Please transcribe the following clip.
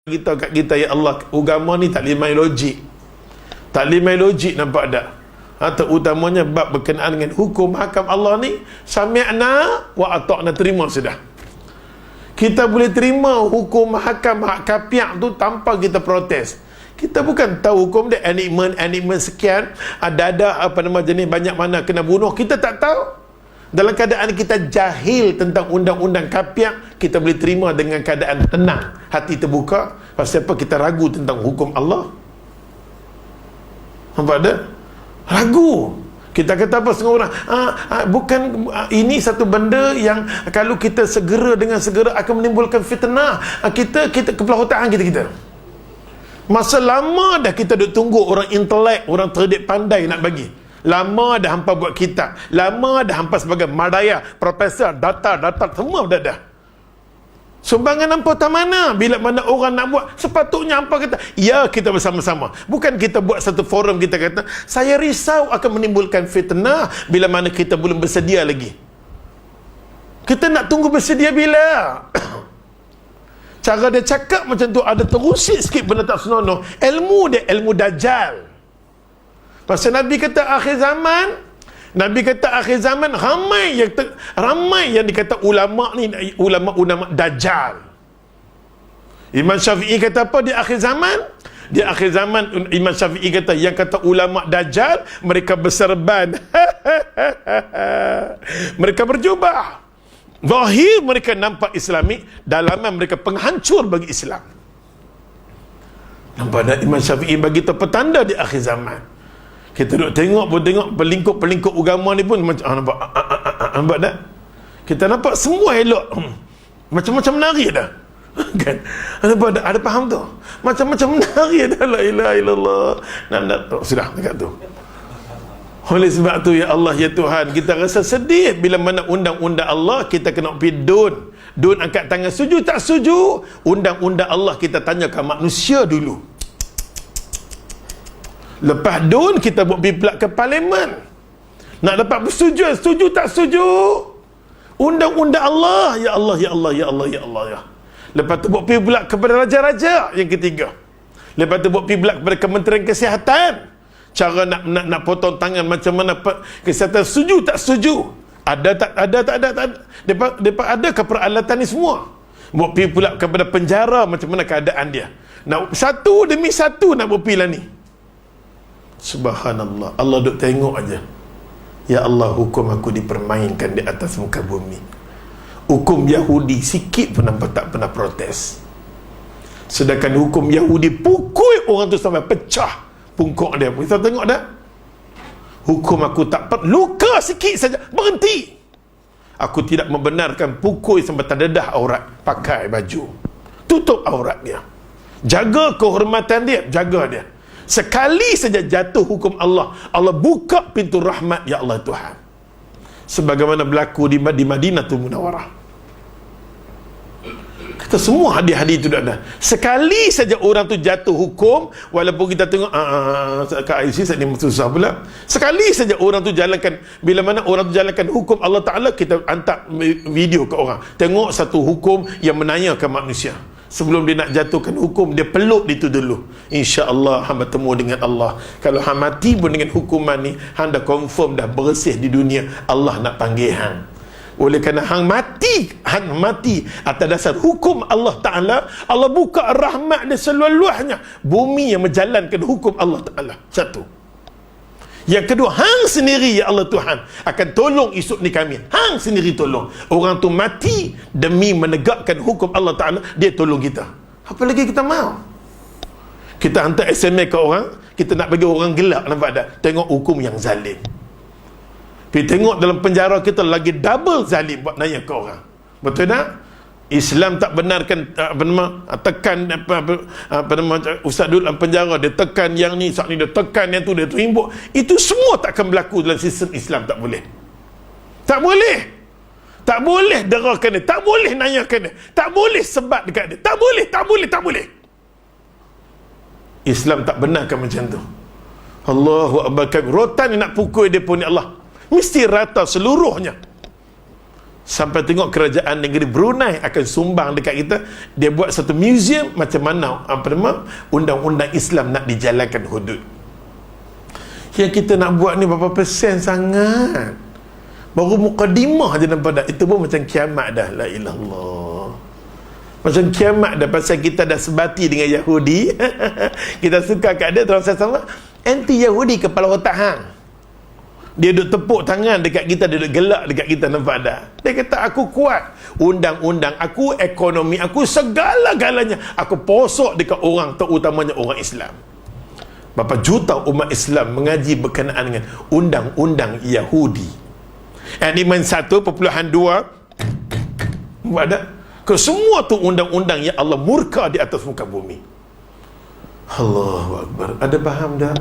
kita kat kita, ya Allah, agama ni tak limai logik. Tak limai logik, nampak tak? Terutamanya bab berkenaan dengan hukum hakam Allah ni, sami'na wa ata'na, terima sudah. Kita boleh terima hukum hakam hak kapiak tu tanpa kita protes. Kita bukan tahu hukum dia enigma sekian, ada jenis banyak mana kena bunuh, kita tak tahu. Dalam keadaan kita jahil tentang undang-undang kapiak, kita boleh terima dengan keadaan tenang, hati terbuka. Pasal apa? Kita ragu tentang hukum Allah. Nampak tak? Ragu. Kita kata apa setengah orang, bukan ini satu benda yang kalau kita segera akan menimbulkan fitnah. Kita kepala otak kita. Masa lama dah kita duk tunggu orang intelek, orang cerdik pandai nak bagi. Lama dah hampa buat kitab, lama dah hampa sebagai madaya, profesor, data semua dah. Sumbangan hampa tak mana? Bila mana orang nak buat, sepatutnya hampa kata, ya, kita bersama-sama. Bukan kita buat satu forum, kita kata, saya risau akan menimbulkan fitnah bila mana kita belum bersedia lagi. Kita nak tunggu bersedia bila? Cara dia cakap macam tu ada terusik sikit benda tak senonoh. Ilmu dia ilmu Dajjal. Pasal Nabi kata akhir zaman ramai yang dikata ulama ni ulama Dajjal. Imam Syafi'i kata apa di akhir zaman? Di akhir zaman Imam Syafi'i kata yang kata ulama Dajjal, mereka berserban. Mereka berjubah. Zahir mereka nampak Islami, dalaman mereka penghancur bagi Islam. Nampak tak? Imam Syafi'i bagi tahu petanda di akhir zaman. Kita duk tengok pelingkup agama ni pun macam nampak tak? Kita nampak semua elok. Macam-macam menari dah. Kan? Nampak tak? Ada faham tu? Macam-macam menari dah. La ilaha illallah. Sudah dekat tu. Oleh sebab tu, ya Allah, ya Tuhan, kita rasa sedih bila mana undang-undang Allah kita kena pergi Dun angkat tangan, setuju tak setuju? Undang-undang Allah kita tanyakan manusia dulu. Lepas Dun kita buat pergi pula ke parlimen. Nak dapat persetujuan, setuju tak setuju? Undang-undang Allah, ya Allah, ya Allah, ya Allah, ya Allah, ya. Lepas tu buat pergi pula kepada raja-raja, yang ketiga. Lepas tu buat pergi pula kepada Kementerian Kesihatan. Cara nak potong tangan macam mana kesihatan, setuju tak setuju? Ada tak ada. Depa ada ke peralatan ni semua? Buat pergi pula kepada penjara, macam mana keadaan dia? Nak satu demi satu nak berpilih ni. Subhanallah, Allah duk tengok aja. Ya Allah, hukum aku dipermainkan di atas muka bumi. Hukum Yahudi sikit pun nampak tak pernah protes. Sedangkan hukum Yahudi pukul orang tu sampai pecah pungkuk dia. Kita tengok dah. Hukum aku tak luka sikit saja berhenti. Aku tidak membenarkan pukul sampai terdedah aurat. Pakai baju, tutup aurat dia, jaga kehormatan dia, jaga dia. Sekali saja jatuh hukum Allah, Allah buka pintu rahmat, ya Allah Tuhan. Sebagaimana berlaku di Madinatul Munawwarah. Kita semua hadis-hadis itu ada. Sekali saja orang tu jatuh hukum, walaupun kita tengok kat IC ni susah pula. Sekali saja orang tu jalankan, bila mana orang tu jalankan hukum Allah Ta'ala, kita hantar video ke orang. Tengok satu hukum yang menanyakan manusia. Sebelum dia nak jatuhkan hukum, dia peluk itu dulu. InsyaAllah hamba temu dengan Allah. Kalau hang mati pun dengan hukuman ni, hang dah confirm dah bersih di dunia. Allah nak panggil hang. Oleh kerana hang mati atas dasar hukum Allah Ta'ala, Allah buka rahmat dia seluas-luasnya. Bumi yang menjalankan hukum Allah Ta'ala. Satu. Yang kedua, hang sendiri, ya Allah Tuhan, akan tolong esok ni kami. Hang sendiri tolong. Orang tu mati demi menegakkan hukum Allah Ta'ala, dia tolong kita. Apa lagi kita mau? Kita hantar SMS ke orang, kita nak bagi orang gelak, nampak tak? Tengok hukum yang zalim. Pergi tengok dalam penjara kita lagi double zalim buat nanya ke orang. Betul tak? Islam tak benarkan tekan Ustaz Dul dalam penjara, dia tekan yang ni, saat ni dia tekan yang tu, dia terimbuk. Itu semua tak akan berlaku dalam sistem Islam. Tak boleh. Tak boleh. Tak boleh derakan dia, tak boleh nanyakan dia, tak boleh sebat dekat dia. Tak boleh. Islam tak benarkan macam tu. Allahu Akbar. Rotan ni nak pukul dia pun, ya Allah, mesti rata seluruhnya. Sampai tengok kerajaan negeri Brunei akan sumbang dekat kita. Dia buat satu museum macam mana undang-undang Islam nak dijalankan hudud. Yang kita nak buat ni berapa persen sangat. Baru mukadimah je nampak dah. Itu pun macam kiamat dah. La ilah Allah. Macam kiamat dah. Pasal kita dah sebati dengan Yahudi. Kita suka kat dia. Terus saya sama. Anti-Yahudi kepala otak hang. Dia duduk tepuk tangan dekat kita, dia duduk gelak dekat kita, nampak tak? Dia kata, aku kuat. Undang-undang aku, ekonomi aku, segala-galanya. Aku posok dekat orang, terutamanya orang Islam. Berapa juta umat Islam mengaji berkenaan dengan undang-undang Yahudi. Animan 1.2 buat tak? Semua tu undang-undang yang Allah murka di atas muka bumi. Allahu Akbar. Ada faham dah?